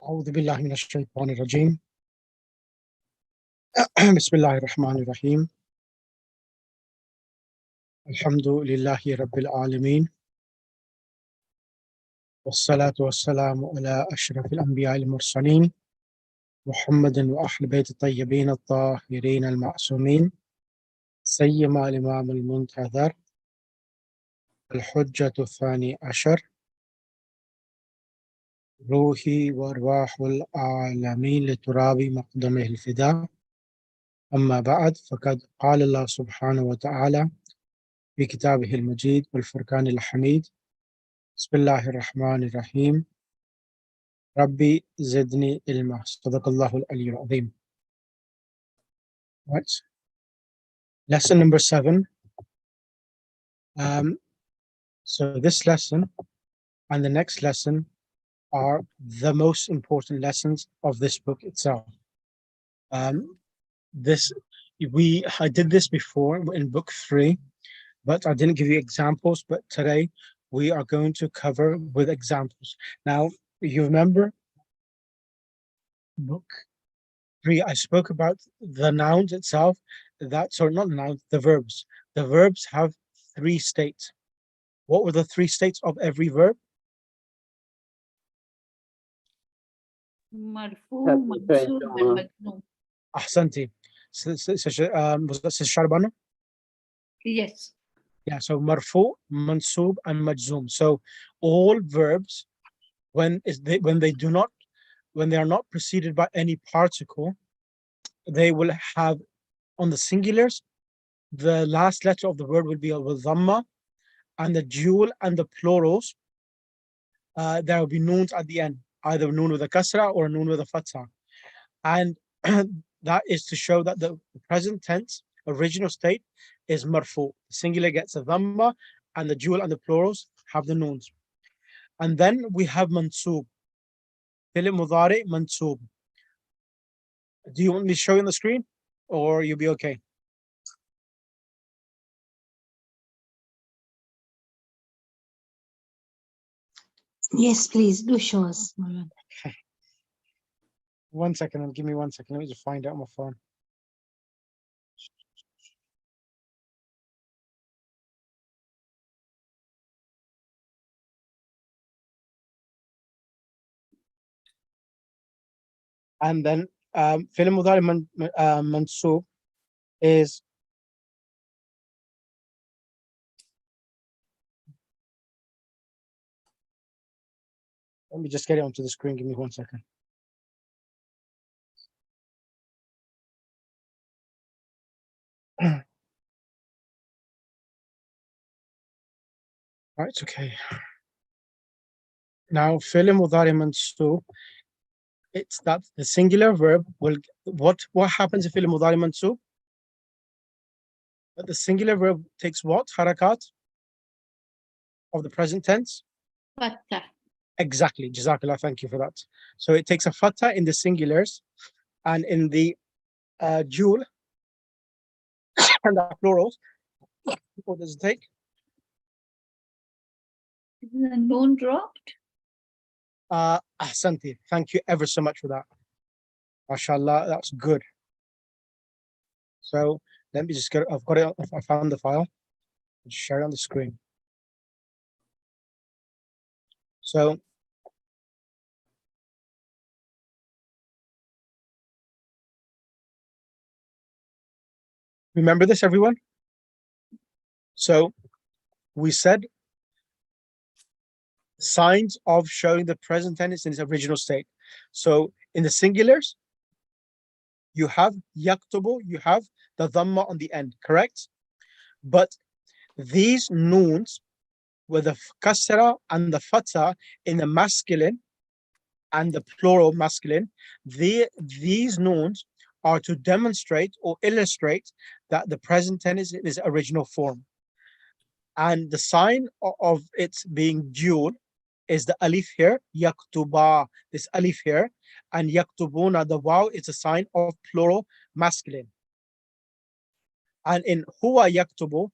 أعوذ بالله من الشيطان الرجيم. بسم الله الرحمن الرحيم. الحمد لله رب العالمين، والصلاة والسلام على أشرف الأنبياء المرسلين محمد وأهل بيت الطيبين الطاهرين المعصومين، سيما الإمام المنتظر الحجة الثاني عشر، روحي وأرواح العالمين لتراب مقدمه الفداء. أما بعد، فقد قال الله سبحانه وتعالى في كتابه المجيد والفرقان الحميد: بسم الله الرحمن الرحيم، ربي زدني علما. صدق الله العلي العظيم. Right. Lesson number 7. So this lesson and the next lesson are the most important lessons of this book itself. I did this before in book 3, but I didn't give you examples. But today we are going to cover with examples. Now, you remember book 3, I spoke about the nouns itself. Not the nouns, the verbs. The verbs have 3 states. What were the 3 states of every verb? مرفوع منصوب بالمجزوم. أحسنتي. Was that Sharbana? Yes. Yeah, so marfu, mansub, and majzoom. So all verbs, when they are not preceded by any particle, they will have, on the singulars, the last letter of the word will be a dhamma, and the dual and the plurals, there will be noons at the end, either noon with a kasra or a noon with a fatha. And that is to show that the present tense original state is marfu. The singular gets a dhamma, and the dual and the plurals have the noons. And then we have mansub. Fi'l mudari mansub. Do you want me to show you on the screen, or you'll be okay? Yes, please do show us, Maulana. Okay. 1 second, give me 1 second. Let me just find out my phone. And then fi'l mudari mansub is let me just get it onto the screen. Give me 1 second. Right, okay. Now, fi'l mudari mansub, it's that the singular verb will, what happens if fi'l mudari mansub? That the singular verb takes what harakat of the present tense? Fatha. Exactly, Jazakallah, thank you for that. So it takes a fatha in the singulars, and in the dual and the plurals, what does it take? Is the noon dropped? Ahsanti, thank you ever so much for that. MashaAllah, that's good. So let me just I found the file. I'll share it on the screen. So remember this, everyone? So we said signs of showing the present tense in its original state. So in the singulars, you have yaktubu, you have the dhamma on the end, correct? But these noons with the kasra and the fatha in the masculine and the plural masculine, these noons are to demonstrate or illustrate that the present tense is in its original form. And the sign of its being dual is the alif here, yaktuba, this alif here, and yaktubuna, the waw, is a sign of plural masculine. And in huwa yaktubu,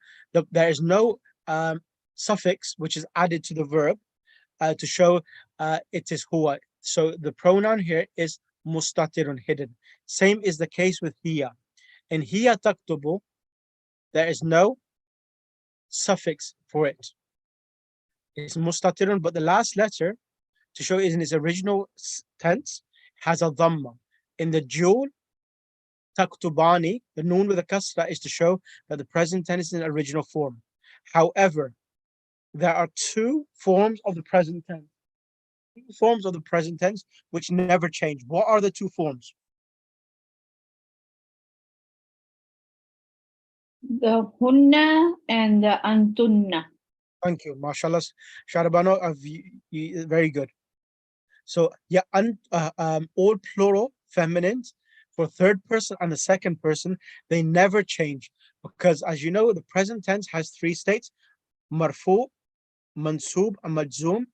there is no suffix which is added to the verb to show it is huwa. So the pronoun here is mustatirun, hidden. Same is the case with hiya. In hiya taktubu, there is no suffix for it. It's mustatirun, but the last letter, to show it in its original tense, has a dhamma. In the dual, taktubani, the noon with a kasra is to show that the present tense is in original form. However, there are two forms of the present tense. Two forms of the present tense which never change. What are the two forms? The hunna and the antunna. Thank you. MashaAllah, Sharabano, very good. So, yeah, all plural feminines for third person and the second person, they never change. Because as you know, the present tense has three states: marfu, mansub, and majzoom.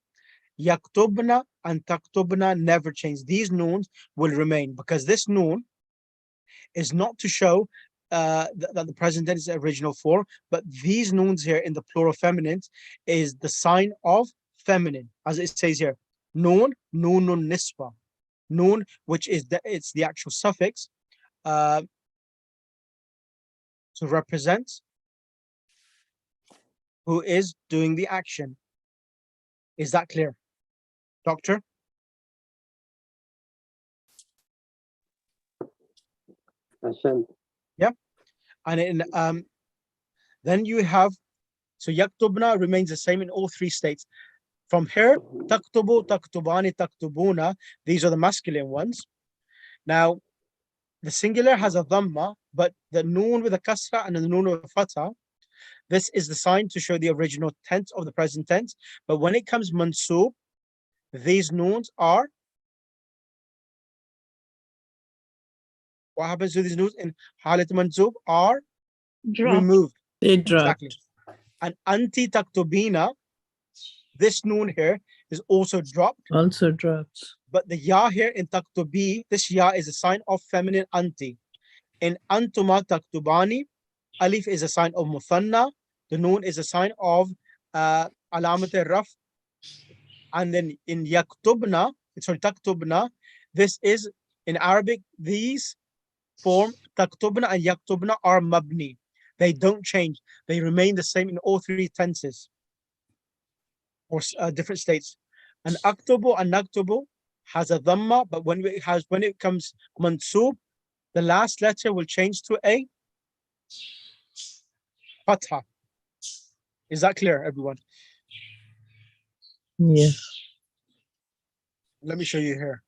Yaktubna and taktubna never change. These noons will remain, because this noon is not to show that the present tense is the original form, but these noons here in the plural feminine is the sign of feminine, as it says here. Noon, noonun nisba. Noon, which is it's the actual suffix to represent who is doing the action. Is that clear, doctor? Yeah. And in then you have, so yaktubna remains the same in all three states. From here, taktubu, taktubani, taktubuna, these are the masculine ones. Now, the singular has a dhamma, but the noon with a kasra and the noon with a fatha, this is the sign to show the original tense of the present tense. But when it comes mansub, these noons are, what happens to these noons in halat mansub are Drop. removed. They dropped. Exactly. And anti taktubina, this noon here is also dropped. Also drops. But the ya here in taktubi, this ya is a sign of feminine anti. In antuma taktubani, alif is a sign of muthanna. The noon is a sign of alamat raf. And then in yaktubna, sorry, taktubna, this is in Arabic, these form taktubna and yaktubna are mabni. They don't change. They remain the same in all three tenses or different states. And aktubu and naktubu has a dhamma, but when it comes mansub, the last letter will change to a fatha. Is that clear, everyone? Yes. Let me show you here.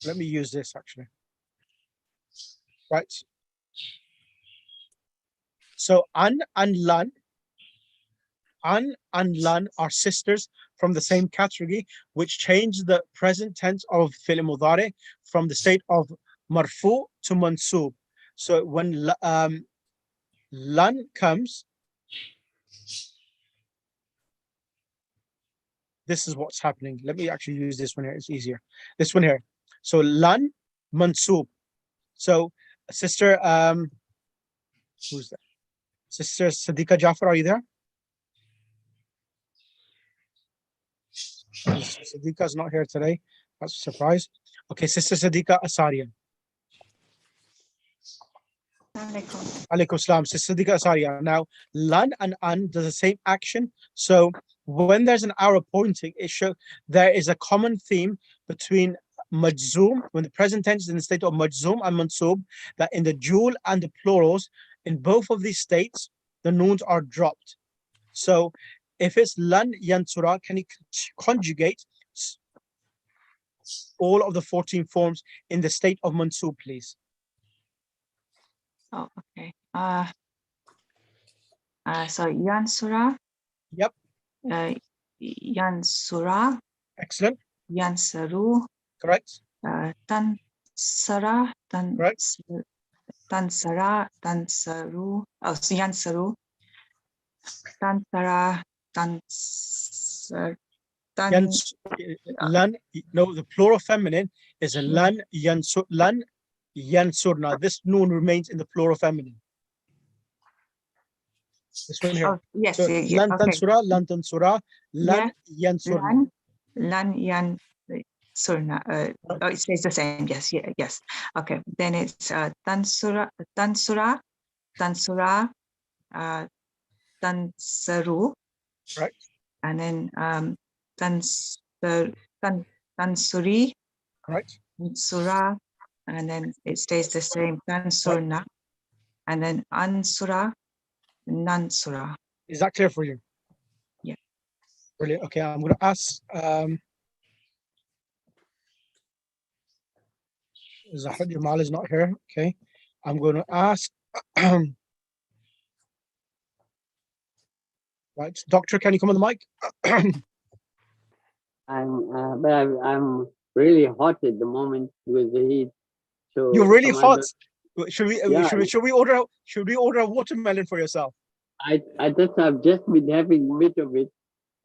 Let me use this actually. Right. So an and lan are sisters from the same category, which change the present tense of fi'l mudari from the state of marfu to mansub. So when lan comes, this is what's happening. Let me actually use this one here. It's easier. This one here. So lan mansub. So sister, who's that? Sister Sadiqa Jafar, are you there? Sadiqa is not here today. That's a surprise. Okay, Sister Sadiqa Asaria. Alaikum salam. Sister Sadiqa Asaria. Now, lan and an does the same action. So when there's an arrow pointing, it shows there is a common theme between majzoom, when the present tense is in the state of majzoom and mansub, that in the dual and the plurals, in both of these states, the noons are dropped. So if it's lan yansura, can you conjugate all of the 14 forms in the state of mansub, please? Oh, okay. So yansura. Yep. Yansura. Excellent. Yansaru. Correct. Tansara. Correct. Tansara. Tansaru. Oh, so yansaru. Tansara. Tansar. Lan, no, the plural feminine is a lan, yansu, lan yansurna. This noon remains in the plural feminine. This one here. Oh, yes, So yeah, lan okay. tansura, lan tansura, lan yansurna. Lan yan surna. Oh, it stays the same. Yes, yeah, yes. Okay. Then it's tansura, tansaru, Right. and then tansuri, Correct. tansura, and then it stays the same. Tansurna, and then ansura, nansura. Is that clear for you? Yeah. Brilliant. Okay, I'm going to ask Zahra Jamal is not here. Okay, I'm going to ask. Right, doctor, can you come on the mic? I'm really hot at the moment with the heat. So You're really Commander, hot. Should we Yeah. should we order a watermelon for yourself? I I've just been having a bit of it,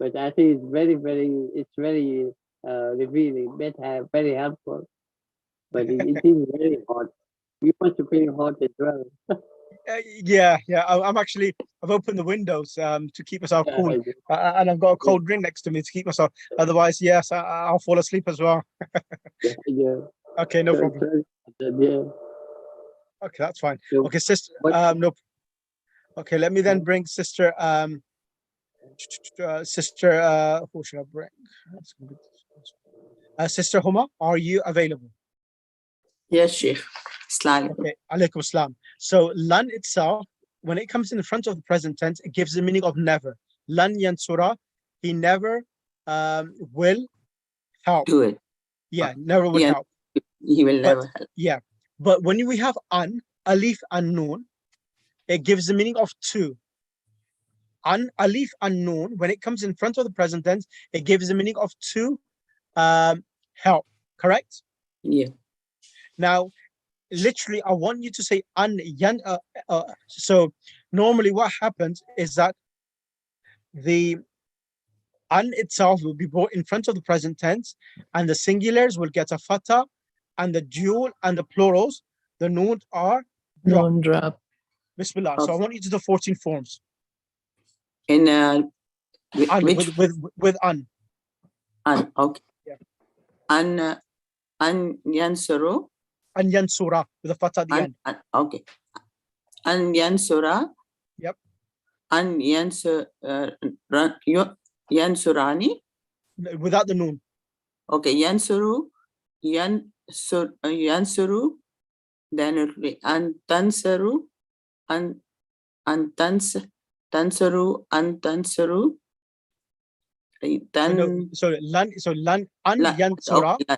but I think it's very revealing, very helpful. But it is very hot. You must feel hot as well. Yeah. I've opened the windows to keep myself cool, and I've got a cold drink next to me to keep myself. Otherwise, yes, I'll fall asleep as well. Yeah. Okay, no So- problem. Yeah. Okay, that's fine. So Okay, sister. what- No. Okay, let me then bring sister. Sister. Who should I bring? Sister Huma, are you available? Yes, Sheikh. Assalamu alaikum. Okay, alaikum salam. So lan itself, when it comes in the front of the present tense, it gives the meaning of never. Lan yansura, he never will help. Do it. Yeah, never will Yeah. help. He will But- never help. Yeah, but when we have an, alif and noon, it gives the meaning of two. An, alif and noon, when it comes in front of the present tense, it gives the meaning of two help, correct? Yeah. Now, literally, I want you to say an yan. So normally, what happens is that the an itself will be brought in front of the present tense, and the singulars will get a fatha, and the dual and the plurals, the noon are dropped. Non drop. Bismillah. So I want you to do 14 forms. In An, which with an. an? Okay. Yeah. An yansuru. An yansura with a fatha at the end. Okay. An yansura. Yep. An yansurani. Without the noon. Okay. Yansuru. Yansuru. Then it will be an tansaru. An tansaru. An tansaru. Then So lan an yansura. okay,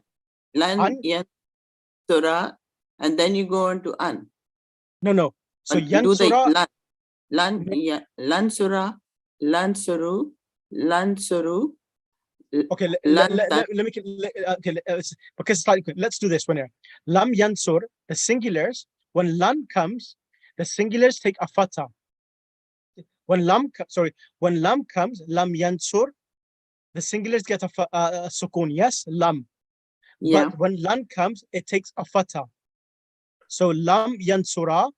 lan An- yansura, and then you go on to an. No. So And you do the yansura. lansura, lansuru. Okay, Lan let me okay, because it's slightly quick. Let's do this one here. Lam yansur, the singulars, when lan comes, the singulars take a fatha. When lam comes, lam yansur, the singulars get a sukun. Yes, lam. Yeah. But when lan comes, it takes a fatha. So lam yansura.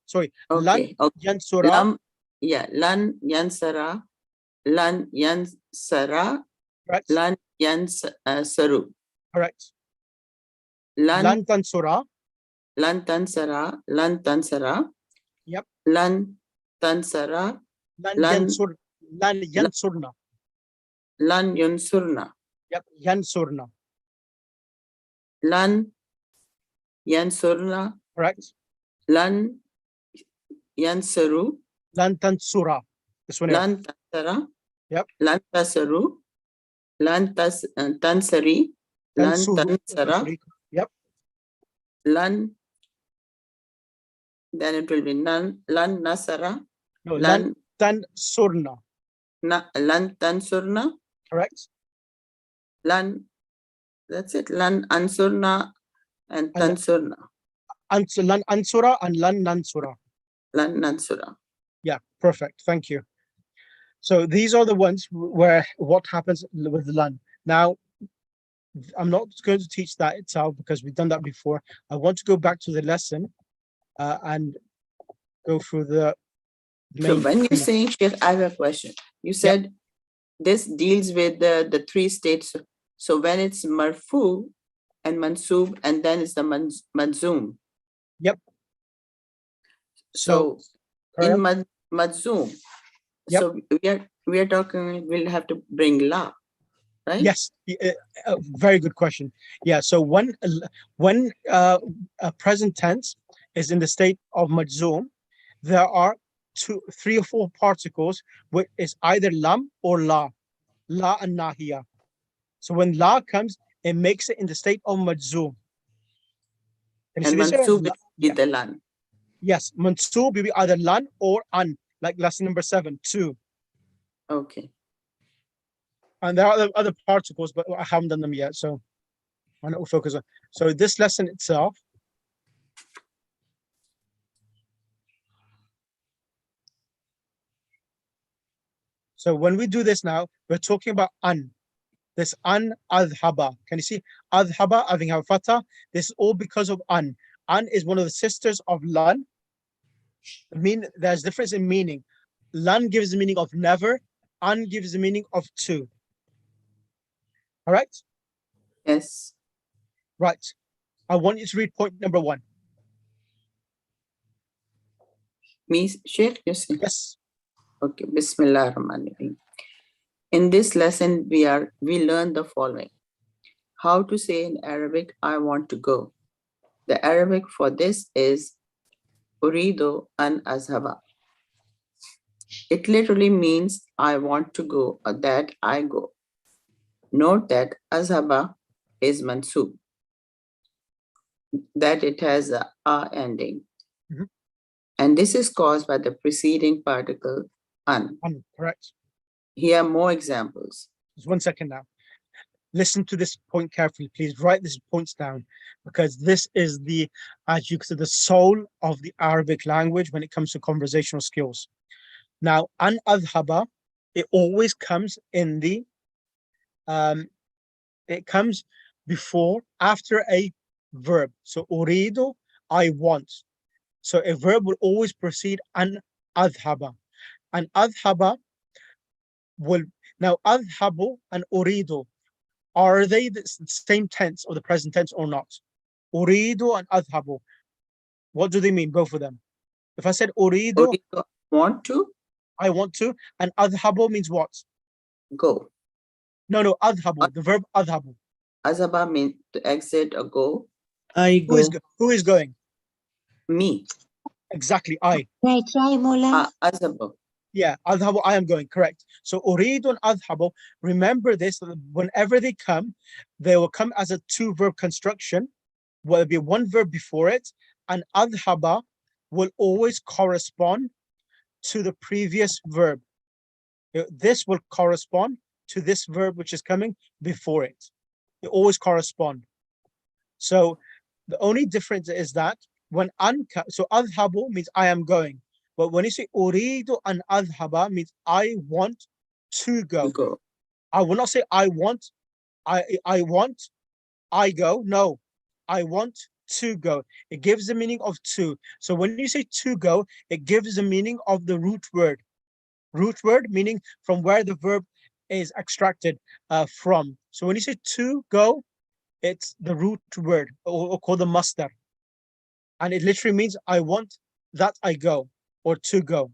Sorry, lan Okay. Okay. yansura. Lan yansara, lan yansara, Correct. lan yansaru. Correct. Lan Lan tansura. lan tansara. Yep. Lan tansara, Lan Lan- yansurna. lan yansurna. Yep, yansurna. Lan yansurna, Correct. lan yansaru, Lan tansura. This one here. lan tansara. Yep. Lan tasaru, lan tansari, lan Tansuru. tansara, Yep. lan. Then it will be lan nasara, No, lan lan tansurna. lan tansurna, Correct. lan. That's it. Lan ansurna and And- tansurna. Lan ansura and lan nansura. Lan nansura. Yeah, perfect. Thank you. So these are the ones where what happens with lan. Now, I'm not going to teach that itself because we've done that before. I want to go back to the lesson and go through the So main when you're theme. saying, Sheikh, I have a question. You said this deals with the three states. So when it's marfu and mansub, and then it's the manzoom. Yep. So carry in on. manzoom, Yep. so we are talking, we'll have to bring la, right? Yes, very good question. Yeah, so when a present tense is in the state of majzoom, there are 3 or 4 particles which is either lam or la and nahiya. So when la comes, it makes it in the state of majzoom. Can you And see this here? mansub La- is yeah. the lan. Yes, mansub will be either lan or an, like lesson number 7, 2. Okay. And there are other particles, but I haven't done them yet, so I'm not focus on. So this lesson itself, so when we do this now, we're talking about an. This an adhaba. Can you see adhaba having a fatha? This is all because of an. An is one of the sisters of lan. There's difference in meaning. Lan gives the meaning of never. An gives the meaning of to. All right. Yes. Right. I want you to read point number 1. Me, Sheikh, you see? Yes. Okay. Bismillah ar-Rahman ar-Rahim. In this lesson, we learn the following. How to say in Arabic, I want to go. The Arabic for this is Uridu an azhaba. It literally means I want to go or that I go. Note that azhaba is mansub, that it has a ending. Mhm. And this is caused by the preceding particle an. An, correct. Here are more examples. Just 1 second now. Listen to this point carefully. Please write these points down because this is the, as you could say, the soul of the Arabic language when it comes to conversational skills. Now, an adhaba, it always comes in the, it comes after a verb. So, uridu, I want. So a verb will always precede an adhaba. An adhaba will, now adhabu and uridu, are they the same tense or the present tense or not? Uridu and adhabu. What do they mean, both of them? If I said uridu, Uridu, want to I want to, and adhabu means what? go. No, adhabu, the verb adhabu. Azhaba means to exit or go. I go. Who is going? Me. Exactly, I. Right, try, Mola. Azhaba. Yeah, adhabu, I am going, correct. So uridu and adhabu, remember this, whenever they come, they will come as a 2-verb construction. Will be 1 verb before it, and adhaba will always correspond to the previous verb. This will correspond to this verb which is coming before it. They always correspond. So the only difference is that when so adhabu means I am going, but when you say uridu an adhaba means I want to go. Go. I will not say I want, I want, I go. No, I want to go. It gives the meaning of to. So when you say to go, it gives the meaning of the root word. Root word meaning from where the verb is extracted from. So when you say to go, it's the root word or called the masdar. And it literally means I want that I go or to go.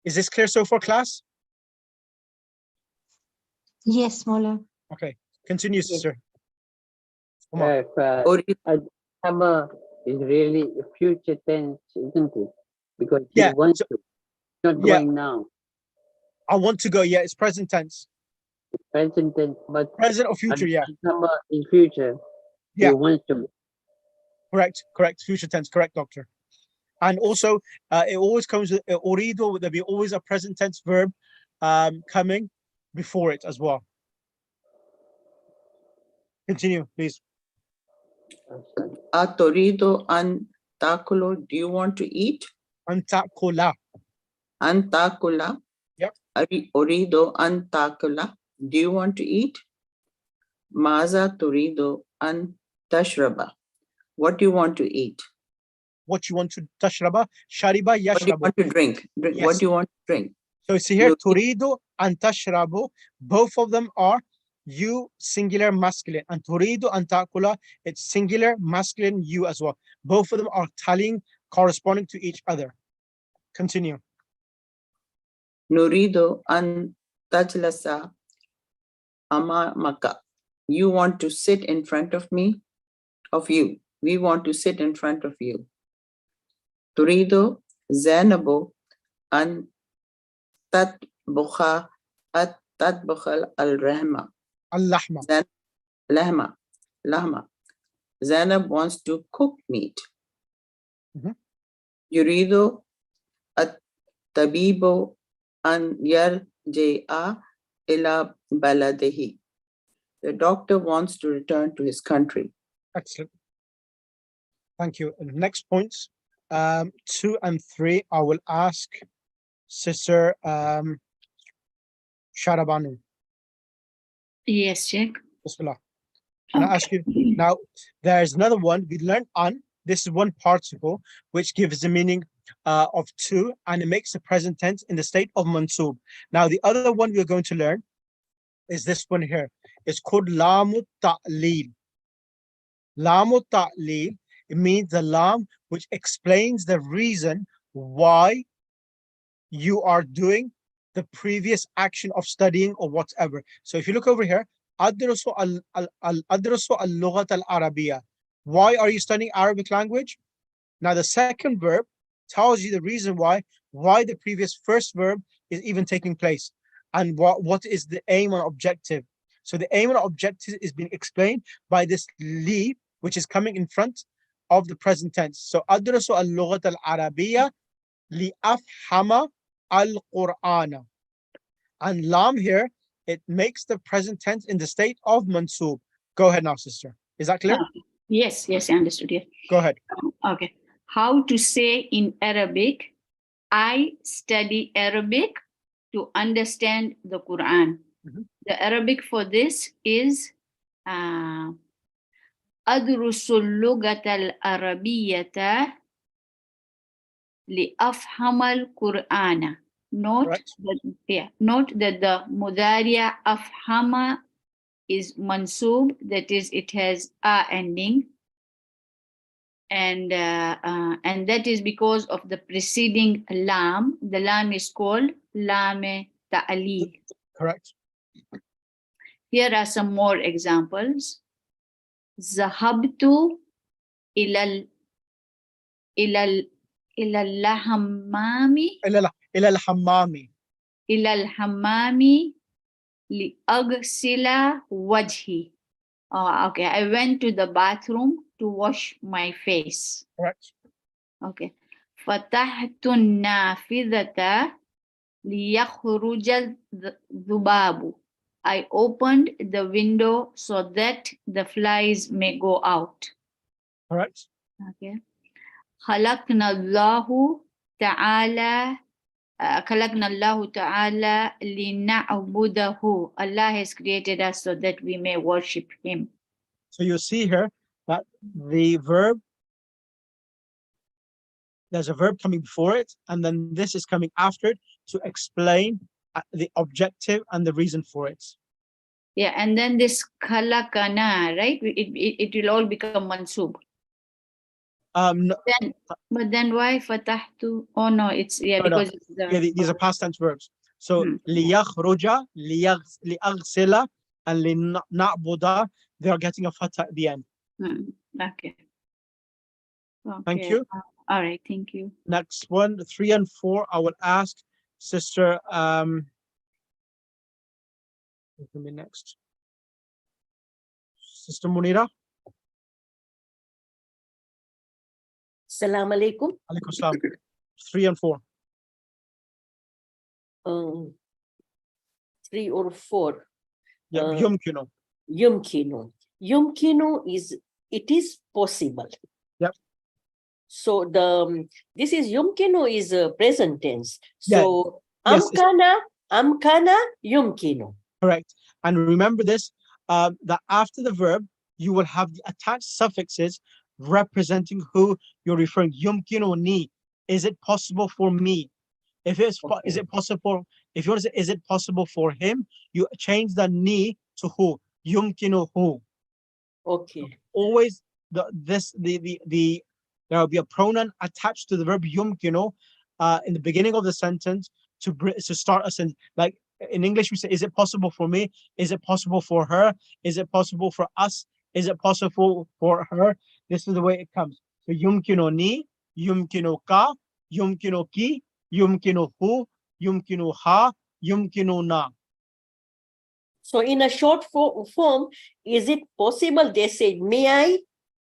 Is this clear so far, class? Yes, Mola. Okay, continue, sister. Come on. If Uridu, azhaba is really a future tense, isn't it? Because he Yeah, wants so- to, not yeah. going now. I want to go. Yeah, it's present tense. Present tense, but Present or future, yeah. azhaba in future, Yeah. he wants to. Correct. Future tense, correct, doctor. And also, it always comes with uridu. There'll be always a present tense verb coming before it as well. Continue, please. Aturidu an takulo. Do you want to eat? Antakula. An takula. Yep. Uridu an takula. Do you want to eat? Maza turido an tashraba. What do you want to eat? What you want to tashraba? Shariba What do you yashrabu. want to drink? What Yes. do you want to drink? So see here, Nuridu- turidu and tashrabu, both of them are you singular masculine, and turidu and takula, it's singular masculine you as well. Both of them are tallying, corresponding to each other. Continue. Nurido an tajlasa amamaka. You want to sit in front of me, of you. We want to sit in front of you. Turido Zainabu an tatbukha at tatbukhal al-rahma. Al-lahma. Lahma. Zainab wants to cook meat. Mhm. Yurido at-tabibu an yarji'a ila baladehi. The doctor wants to return to his country. Excellent. Thank you. And next points, 2 and 3, I will ask Sister Sharabanu. Yes, Sheikh. Bismillah. Can I ask you now? There's another one we learned on. This is one particle which gives the meaning of to, and it makes the present tense in the state of mansub. Now, the other one we're going to learn is this one here. It's called lamu ta'lil. Lamu ta'lil. It means the lam which explains the reason why you are doing the previous action of studying or whatever. So if you look over here, adrusu al-lughat al-arabiyya. Why are you studying Arabic language? Now the second verb tells you the reason why the previous first verb is even taking place, and what is the aim and objective. So the aim and objective is being explained by this li, which is coming in front of the present tense. So adrusu al-lughat al-arabiyya li afhama al-Qur'ana. And lam here, it makes the present tense in the state of mansub. Go ahead now, sister. Is that clear? Yes, I understood. Yeah. Go ahead. Okay. How to say in Arabic, I study Arabic to understand the Quran. Mhm. The Arabic for this is أدرس اللغة العربية لأفهم القرآن. Note that the مضارع أفهم is mansub, that is, it has a ending, and that is because of the preceding lam. The lam is called lam ta'lil. Correct. Here are some more examples. ذهبت إلى الحمام إلى الحمام. إلى الحمام لأغسل وجهي. Oh, okay. I went to the bathroom to wash my face. Correct. Okay. فتحت النافذة ليخرج الذباب. I opened the window so that the flies may go out. Correct. Okay. خلقنا الله تعالى لنعبده. Allah has created us so that we may worship Him. So you see here that the verb, there's a verb coming before it, and then this is coming after it to explain the objective and the reason for it. Yeah, and then this khalaqana, right? It will all become mansub. No, But then why fatahtu? Oh no, it's no. because it's the, Yeah, these are past tense verbs. So liyakhruja, liyaghsila, and lina'buda, they are getting a fatah at the end. Okay. Thank you. All right, thank you. Next one, 3 and 4, I will ask Sister who's gonna be next? Sister Munira. Assalamu alaikum. Alaikum salam. 3 and 4. 3 or 4. Yeah, yumkinu. Yumkinu. Yumkinu is, it is possible. Yep. So this is yumkinu is a present tense. So Yes, amkana yumkinu. Correct. And remember this, that after the verb, you will have the attached suffixes representing who you're referring. Yumkinuni, is it possible for me? If it's is it possible? If you want to say, is it possible for him? You change the ni to who. Yumkinuhu. Okay. Always there will be a pronoun attached to the verb yumkinu in the beginning of the sentence to start a sentence. Like in English, we say, is it possible for me? Is it possible for her? Is it possible for us? Is it possible for her? This is the way it comes. So yumkinu ni, yumkinu ka, yumkinu ki, yumkinu hu, yumkinu ha, yumkinu na. So in a short form, is it possible? They say, may I?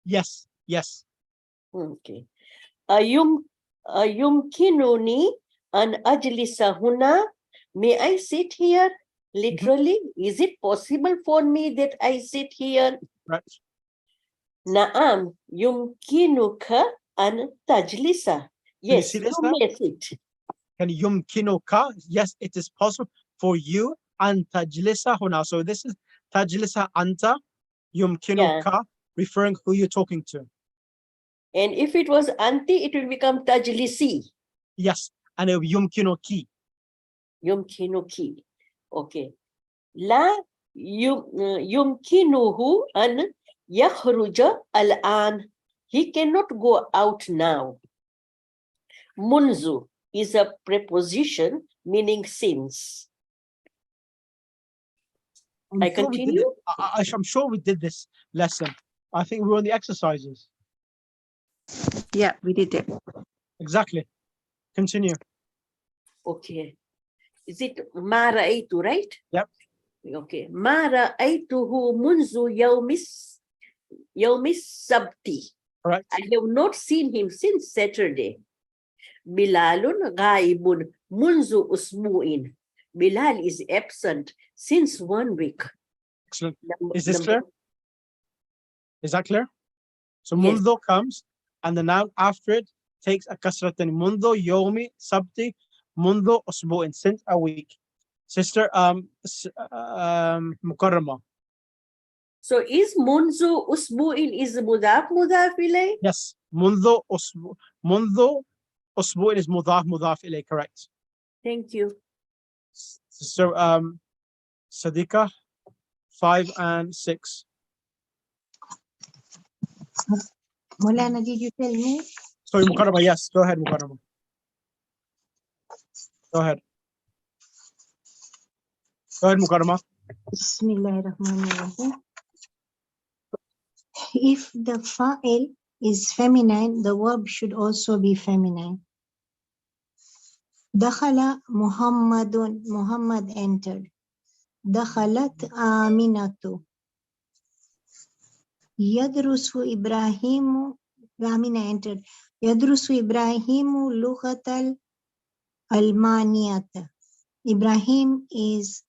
Yes, yes. Okay. Yumkinuni an ajlisa huna. May I sit here? Literally, is it possible for me that I sit here? Right. Naam yumkinuka an tajlisa. Yes, see this you now? may sit. Can yumkinuka? Yes, it is possible for you. And tajlisa huna. So this is tajlisa anta, yumkinuka, referring who you're talking to. And if it was anti, it will become tajlisi. Yes, and it will be yumkinuki. Yumkinuki. Okay. La yumkinuhu an yakhruja al-an. He cannot go out now. Munzu is a preposition meaning since. I continue? I'm sure we did this lesson. I think we were on the exercises. Yeah, we did it. Exactly. Continue. Okay. Is it ma ra'aytu, right? Yep. Okay. Ma ra'aytuhu munzu yawmis sabti. Correct. I have not seen him since Saturday. Bilalun ghaibun munzu usbu'in. Bilal is absent since 1 week. Excellent. Is this clear? Is that clear? So Yes. mundo comes and the noun after it takes a kasratan. Mundo yomi sabti mundo usbu'in, since a week. Sister Mukarrama. So is munzu usbu'in is mudaf ilay? Yes. Mundo usbu'in is mudaf ilay, correct. Thank you. Sister Sadiqa, 5 and 6. Maulana, did you tell me? Sorry, Mukarrama, yes. Go ahead, Mukarrama. Go ahead. Go ahead, Mukarrama. Bismillahirrahmanirrahim. If the fa'il is feminine, the verb should also be feminine. Dakhala Muhammadun, Muhammad entered. Dakhalat Aminatu. Yadrusu Ibrahimu, Amina entered. Yadrusu Ibrahimu Lughatal Almaniyata. Ibrahim is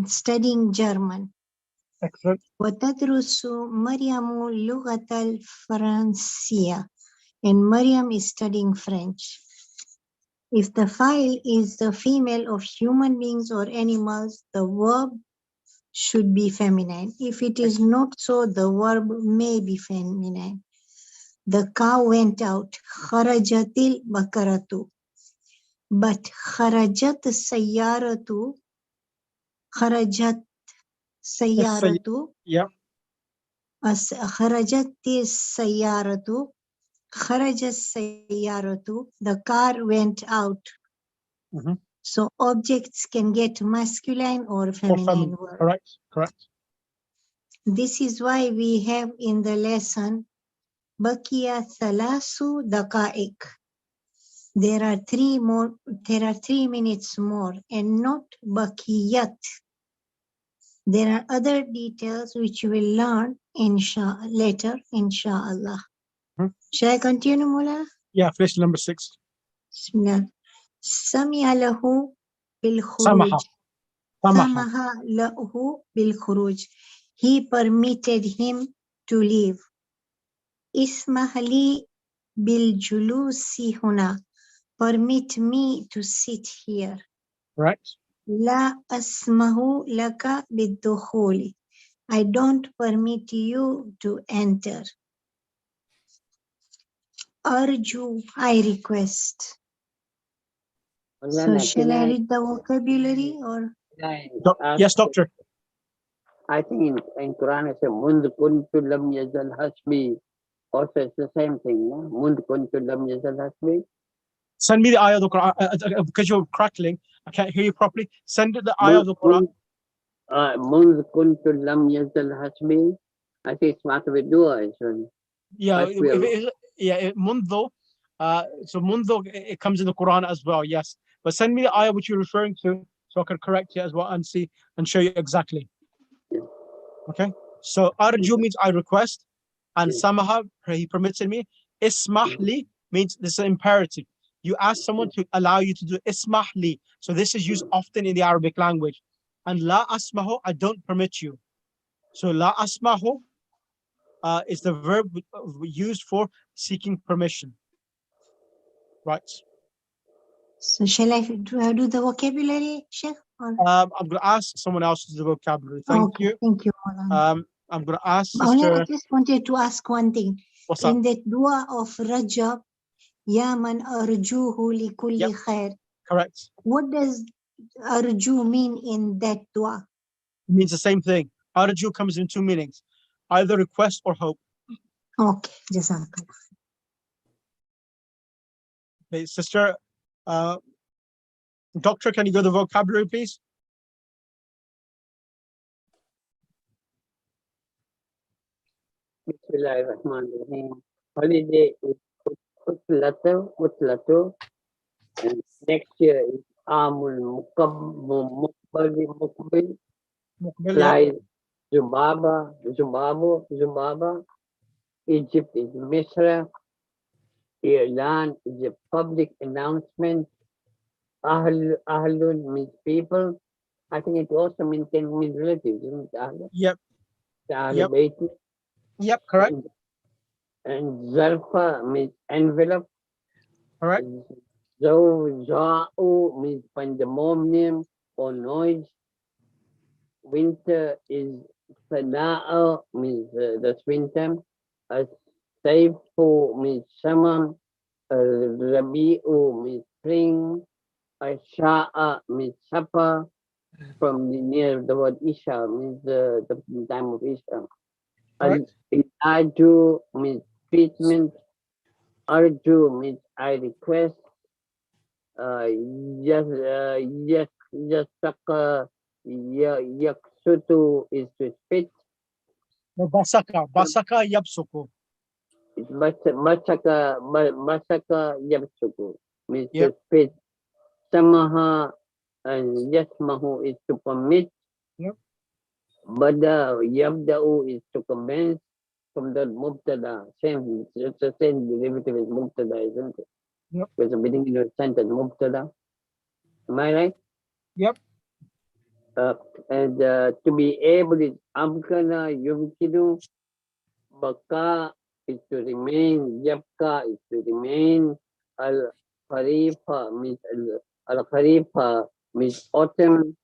studying German. Excellent. وتدرس مريم لغة الفرنسية. And Maryam is studying French. If the file is the female of human beings or animals, the verb should be feminine. If it is not so, the verb may be feminine. The cow went out. Kharajatil bakaratu. But kharajat sayyaratu. Kharajat sayyaratu. Yeah. خرجت السيارة. خرج السيارة. The car went out. So objects can get masculine or feminine word. Correct, correct. This is why we have in the lesson Bakia Thalasu Daqaik. There are 3 minutes more and not Bakiyat. There are other details which you will learn later, inshallah. Shall I continue, Mullah? Yeah, finish number 6. Bismillah. Sami'a lahu bil Samaha. khuruj. Samaha lahu bil khuruj. He permitted him to leave. Ismahli bil julusi huna. Permit me to sit here. Right. La asmahu laka bid-dukhuli. I don't permit you to enter. Arju, I request. So shall I read the vocabulary or? Yes, doctor. I think in Quran it says Mund kuntu lam yazal hasbi. Also it's the same thing, no? Mund kuntu lam yazal hasbi. Send me the ayah of the Quran. Because you're crackling, I can't hear you properly. Send it the ayah of the Quran. Mund kuntu lam yazal hasbi. I think it's matter with dua. Yeah, mundo. So mundo, it comes in the Quran as well, yes. But send me the ayah which you're referring to, so I can correct you as well and see and show you exactly. Okay. So arju means I request, and samaha, he permitted me. Ismahli means this is an imperative. You ask someone to allow you to do ismahli. So this is used often in the Arabic language. And la asmahu, I don't permit you. So la asmahu is the verb used for seeking permission. Right. So shall I do the vocabulary, Sheikh? Or? I'm going to ask someone else to do the vocabulary. Thank you. Thank you, Maulana. I'm going to ask Maulana, I Sister. just wanted to ask one thing. What's In up? that dua of Rajab, Ya man arjuhu li kulli khair. Correct. What does arju mean in that dua? It means the same thing. Arju comes in two meanings, either request or hope. Okay, Jazakallah. Okay, Sister, Doctor, can you go to the vocabulary, please? Bismillahirrahmanirrahim. Holiday is Utlatu, and next year is Amul Mukbil, flies Zubaba. Egypt is Misra. Iran is a public announcement. Ahlun means people. I think it also means relatives, isn't it? Ahl? Yep. Ahl Bayti. Yep, correct. And Zarfa means envelope. Correct. Zawza'u means pandemonium or noise. Winter is Sana'a means the winter. Saifu means summer. Rabi'u means spring. Sha'a means supper. From near the word Isha means the time of Isha. Aju means treatment. Arju means I request. Yaksutu is to spit. Basaka yabsuku. Masaka yabsuku means to spit. Samaha and yasmahu is to permit. Bada yabda'u is to commence from the mubtada. Same, it's the same derivative as mubtada, isn't it? Yep. With the beginning of the sentence, mubtada. Am I right? Yep. And to be able is amkana yumkinu. Baka is to remain. Yabka is to remain. Al-Kharifa means Al-Kharifa means autumn.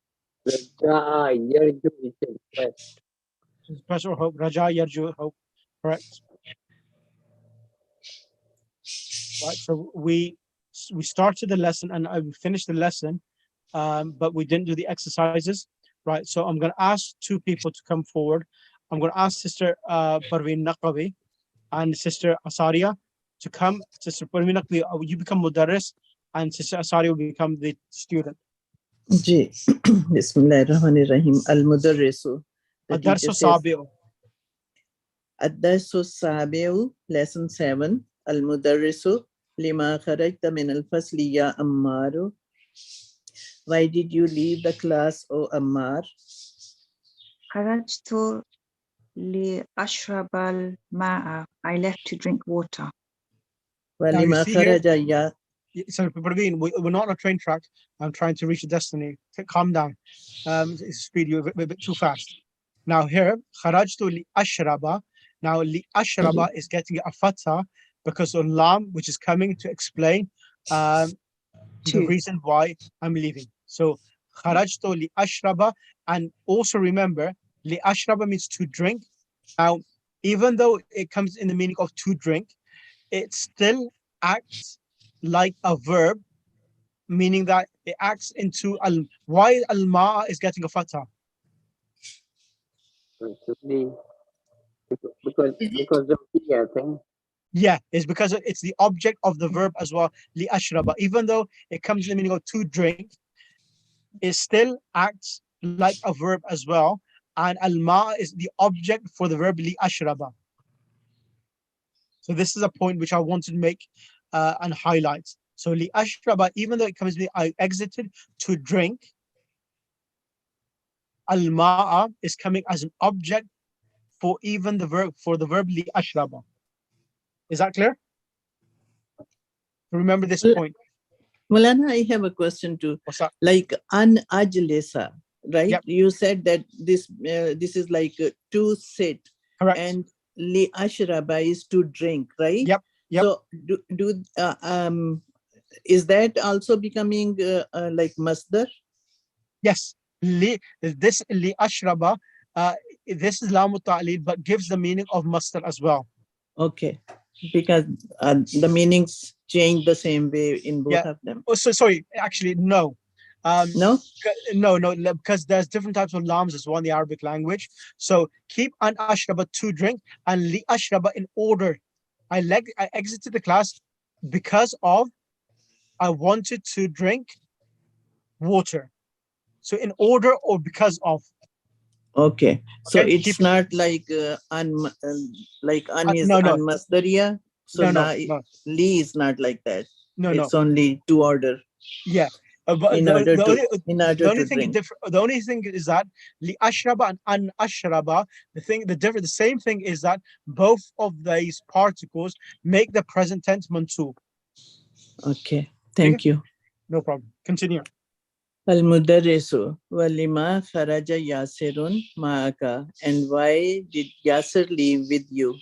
Raja'a yarju is to request. Special hope. Raja yarju hope. Correct. Right. So we started the lesson and I finished the lesson, but we didn't do the exercises. Right. So I'm going to ask two people to come forward. I'm going to ask Sister Parveen Naqavi and Sister Asaria to come. Sister Parveen Naqavi, you become Mudarris, and Sister Asaria will become the student. Ji. Bismillahirrahmanirrahim. Al-Mudarrisu. Ad-Darsu Sabi'u. Ad-Darsu Sabi'u, lesson 7. Al-Mudarrisu. Lima kharajta min al-fasli ya Ammaru. Why did you leave the class, O Ammar? Kharajtu li ashrab al-ma'a. I left to drink water. Walima kharaja ya. So, Parveen, we're not on a train track. I'm trying to reach a destiny. Calm down. It's speed you a bit too fast. Now here, kharajtu li ashraba. Now li ashraba is getting a fatha because of lam, which is coming to explain the reason why I'm leaving. So kharajtu li ashraba, and also remember Li'ashraba means to drink. Now, even though it comes in the meaning of to drink, it still acts like a verb, meaning that it acts into why al-ma is getting a fatha. Possibly because of the thing. Yeah, it's because it's the object of the verb as well, li'ashraba. Even though it comes in the meaning of to drink, it still acts like a verb as well. And al-ma is the object for the verb li'ashraba. So this is a point which I wanted to make and highlight. So li'ashraba, even though it comes with I exited to drink, al-ma'a is coming as an object for even the verb li'ashraba. Is that clear? Remember this point. Malana, I have a question too. What's that? Like an ajlesa, right? Yep. You said that this is like to sit. Correct. And li ashraba is to drink, right? Yep. So is that also becoming like masdar? Yes. This li'ashraba, this is lamu ta'lil, but gives the meaning of masdar as well. Okay, because the meanings change the same way in both Yeah. of them. Oh, so sorry. Actually, no. No? No, because there's different types of lams as well in the Arabic language. So keep an ashraba to drink and li ashraba in order. I exited the class because of I wanted to drink water. So in order or because of. Okay, so Okay, it's not like an is no, an masdariya. So no. li is not like that. No. It's only to order. Yeah. But In order to drink. The only thing is that li ashraba and an ashraba, the same thing is that both of these particles make the present tense mansub. Okay, thank you. No problem. Continue. Al-Mudarrisu walima kharaja Yasirun ma'aka. And why did Yasir leave with you?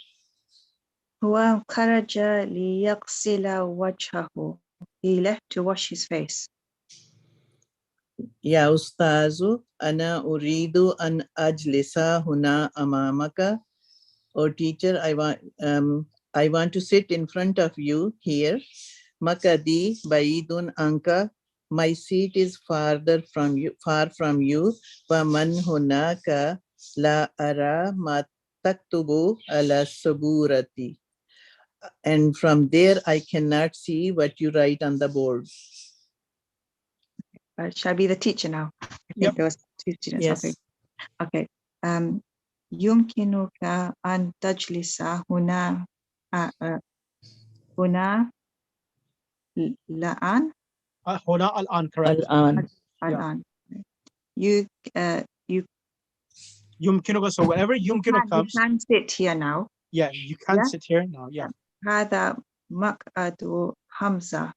هو خرج ليغسل وجهه. He left to wash his face. Ya Ustazu, ana uridu an ajlisa huna amamaka. Oh teacher, I want to sit in front of you here. Makadi baidun anka. My seat is far from you. Waman hunaka la ara ma taktubu ala saburati. And from there I cannot see what you write on the board. Shall I be the teacher now? I think there was two students. Yes. Okay. يمكنك أن تجلس هنا هنا الآن. Hona al-an, correct. الآن. You Yumkinuka, so whenever yumkinu comes. You can sit here now. Yeah, you can sit here now. Yeah. هذا مقعد حمزة.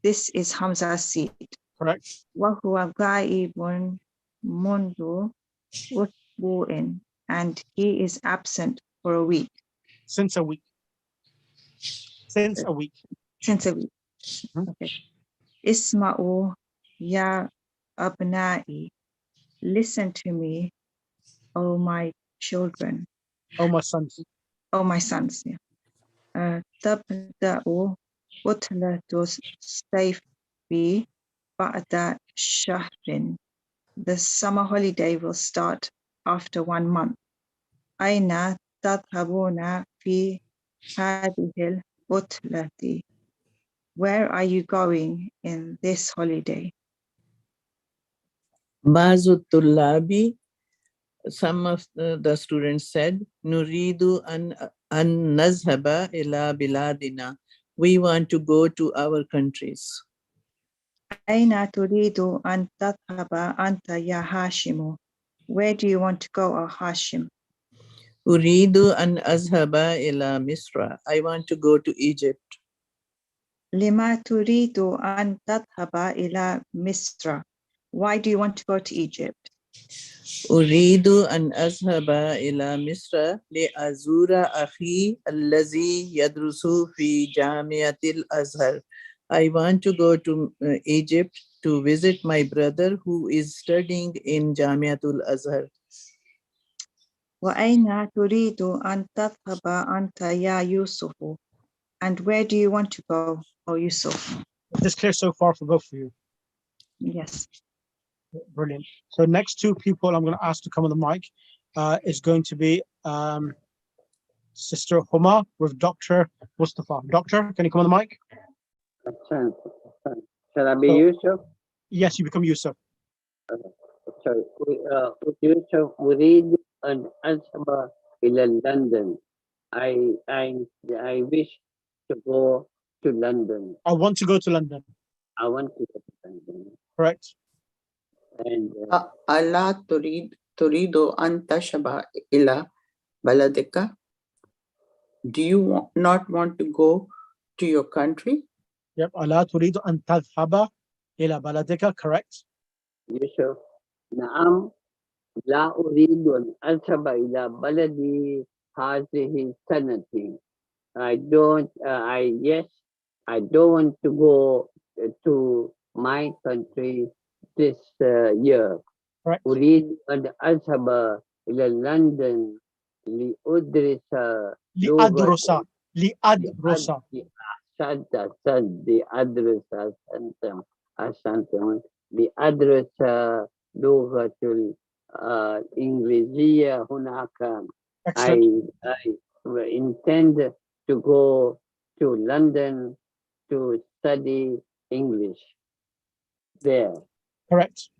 This is Hamza's seat. Correct. وهو غائب منذ أسبوع. And he is absent for a week. Since a week. Okay. Isma'u ya abna'i. Listen to me, O my children. Oh, my sons. Oh, my sons. Tabda'u utlatu sayfi ba'da shahrin. The summer holiday will start after 1 month. Aina tadhabuna fi hadhihi al-utlati. Where are you going in this holiday? Bazu Tullabi, some of the students said, Nuridu an nazhaba ila biladina. We want to go to our countries. Aina turidu an tadhhaba anta ya Hashimu. Where do you want to go, O Hashim? Uridu an azhaba ila Misra. I want to go to Egypt. Lima turidu an tadhhaba ila Misra. Why do you want to go to Egypt? Uridu an azhaba ila Misra li azura akhi allazi yadrusu fi Jamiatil Azhar. I want to go to Egypt to visit my brother who is studying in Jamiatul Azhar. وأين تريد أن تذهب أنت يا يوسف? And where do you want to go, O Yusuf? Is this clear so far for both of you? Yes. Brilliant. So next two people I'm going to ask to come on the mic is going to be Sister Huma with Dr. Mustafa. Doctor, can you come on the mic? Shall I be So- Yusuf? Yes, you become Yusuf. Sorry. Yusuf, أريد أن أذهب إلى London. I wish to go to London. I want to go to London. I want to go to London. Correct. And ألا تريد أن تذهب إلى بلدك? Do you not want to go to your country? Yep. ألا تريد أن تذهب إلى بلدك. Correct. Yusuf, نعم لا أريد أن أذهب إلى بلدي هذه السنة. I don't want to go to my country this year. Correct. أريد أن أذهب إلى لندن لأدرس لأدرس لأدرس لأدرس لغة الإنجليزية هناك. Excellent. I intend to go to London to study English there. Correct.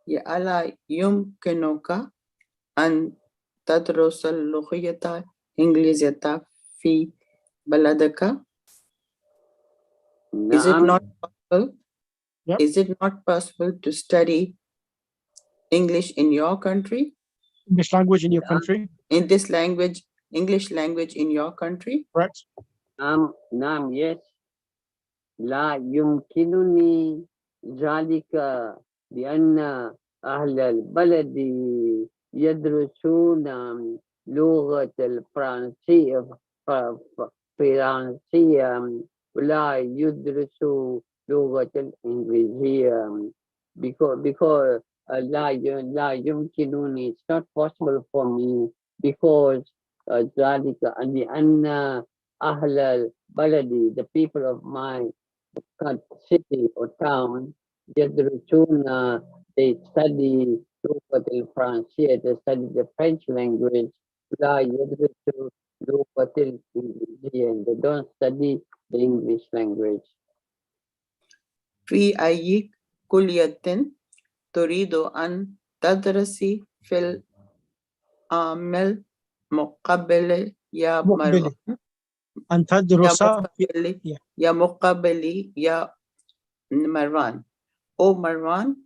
ألا يمكنك أن تدرس اللغة الإنجليزية في بلدك? Is it not possible? Yep. Is it not possible to study English in your country? English language in your country. In this language, English language in your country? Correct. نعم yes. لا يمكنني ذلك لأن أهل البلد يدرسون لغة الفرنسية ولا يدرسوا لغة الإنجليزية because لا يمكنني, it's not possible for me because ذلك لأن أهل البلد, the people of my city or town, يدرسون, they study لغة الفرنسية, they study the French language, لا يدرسوا لغة الإنجليزية, they don't study the English language. في أي كلية تريد أن تدرسي في العام المقبل يا مروان؟ مقبلة. أن تدرس يا مقبلي يا Marwan. Oh Marwan,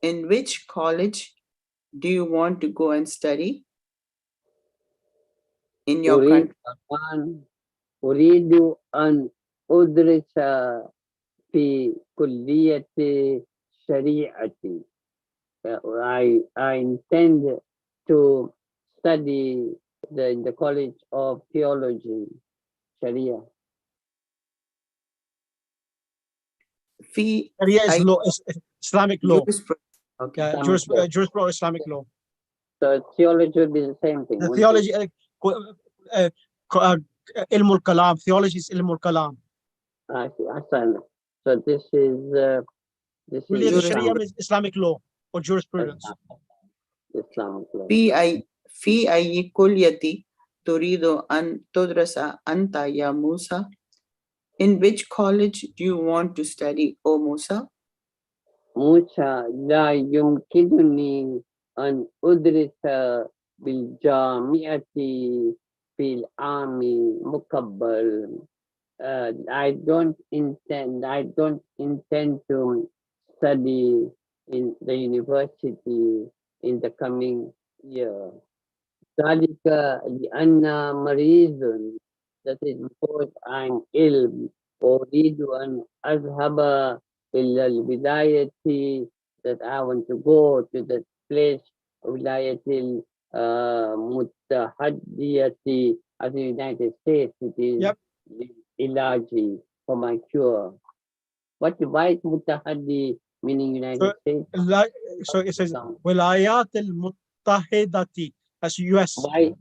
in which college do you want to go and study? In your country. أريد أن أدرس في كلية شريعة. I intend to study in the College of Theology, Sharia. Sharia is law, is Islamic law. Okay. Jurisprudence, Islamic law. So theology would be the same thing. The theology, ilm al-kalam. Theology is ilm al-kalam. So this is Sharia is Islamic law or jurisprudence. Islamic law. في أي كلية تريد أن تدرس أنت يا موسى? In which college do you want to study, O Musa? موسى لا يمكنني أن أدرس بالجامعة في العام المقبل. I don't intend to study in the university in the coming year. ذلك لأن مريض, that is because I'm ill. أريد أن أذهب إلى الولاية, that I want to go to the place, ولاية المتحدية of the United States. It is Ilaji for my cure. Why is Mutahaddi meaning United States? So it says ولايات Muttahidati. That's US. Why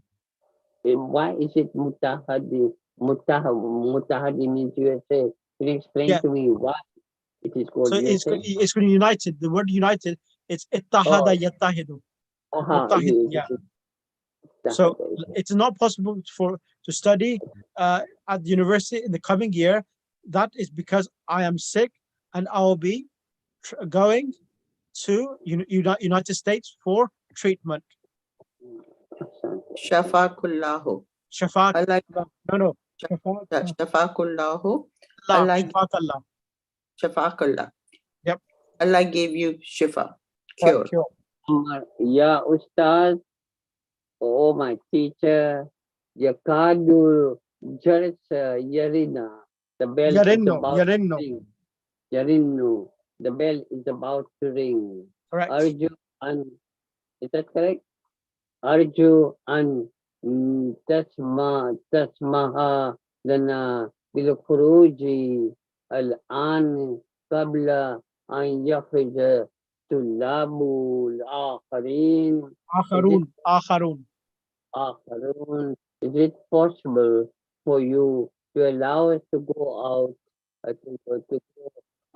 is it Mutahadi? Mutahadi means USA. Can you explain Yeah. to me why it is called So it's USA? it's going united. The word united, it's ittahada yattahidu. Muttahid, yeah. So it's not possible to study at the university in the coming year. That is because I am sick and I will be going to United States for treatment. Shafakullahu. Shafaq. Allah, No. Shafaq. Shafakullahu. Allah. Allah, Shafaq Allah. Shafakullah. Yep. Allah gave you shifa, Right, cure. Ya Ustaz, oh my teacher, Yakadu Jarsa Yarina. The bell is about to ring. Yarinu. The bell is about to ring. Correct. Arju an, is that correct? Arju an tasmaha lana bil khuruji al-an qabla an yakhrija tullabul akharin. Akharun. Is it possible for you to allow us to go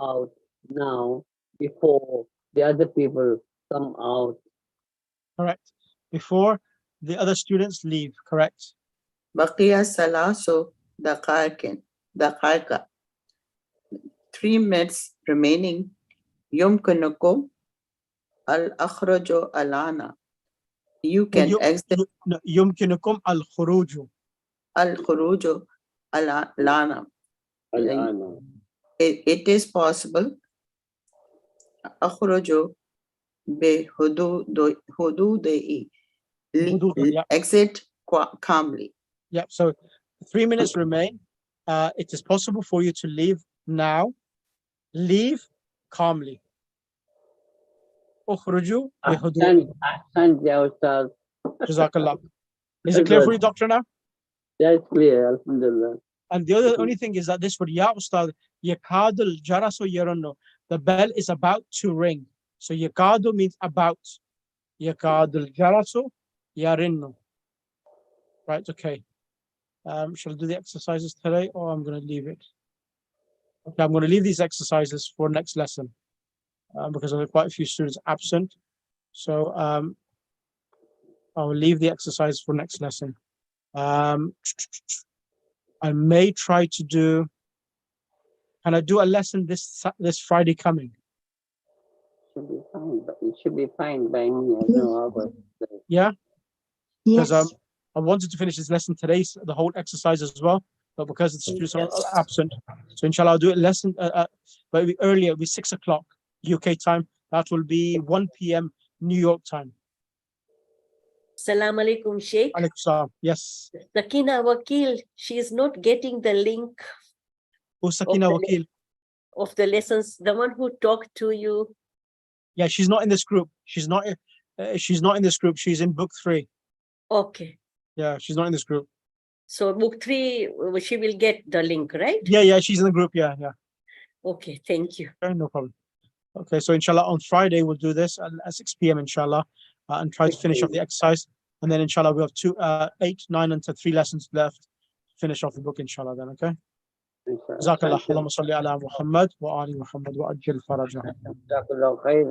out now before the other people come out? Correct. Before the other students leave. Correct. Baqiya salasu daqaiqa. 3 minutes remaining. Yumkinukum al-akhraju alana. You can exit Yumkinukum al-khuruju. al-khuruju alana. Al-ana. It is possible. Akhruju bi hududi. Yeah. Exit calmly. Yeah. So 3 minutes remain. It is possible for you to leave now. Leave calmly. Ukhruju bi hududi. Ahsan, ya Ustaz. Jazakallah. Is it clear for you, doctor, now? That's clear, alhamdulillah. And the only thing is that this word ya ustad, yakadul jarasu yarunno. The bell is about to ring. So yakadu means about. Yakadul jarasu yarinno. Right, okay. Shall I do the exercises today or I'm going to leave it? Okay, I'm going to leave these exercises for next lesson because there are quite a few students absent. So I will leave the exercise for next lesson. I may try to do. Can I do a lesson this Friday coming? Should be fine, but it should be fine by me. I know how about Yeah. Yes. Because I wanted to finish this lesson today, the whole exercise as well, but because the students are absent, so inshallah I'll do it lesson, but it'll be earlier. It'll be 6 o'clock UK time. That will be 1 p.m. New York time. Assalamu alaikum, Sheikh. Alaikum salam. Yes. Sakina Wakil, she is not getting the link Who's Sakina Wakil? of the lessons, the one who talked to you. Yeah, she's not in this group. She's not in this group. She's in book 3. Okay. Yeah, she's not in this group. So book 3, she will get the link, right? Yeah, she's in the group. Yeah. Okay, thank you. Okay, no problem. Okay, so inshallah on Friday we'll do this at 6 p.m. inshallah and try to finish off the exercise. And then inshallah we'll have 8, 9, and 3 lessons left to finish off the book inshallah then, okay? جزاك الله اللهم صل على محمد وآل محمد وأجل فرجه. Jazakallah khairan.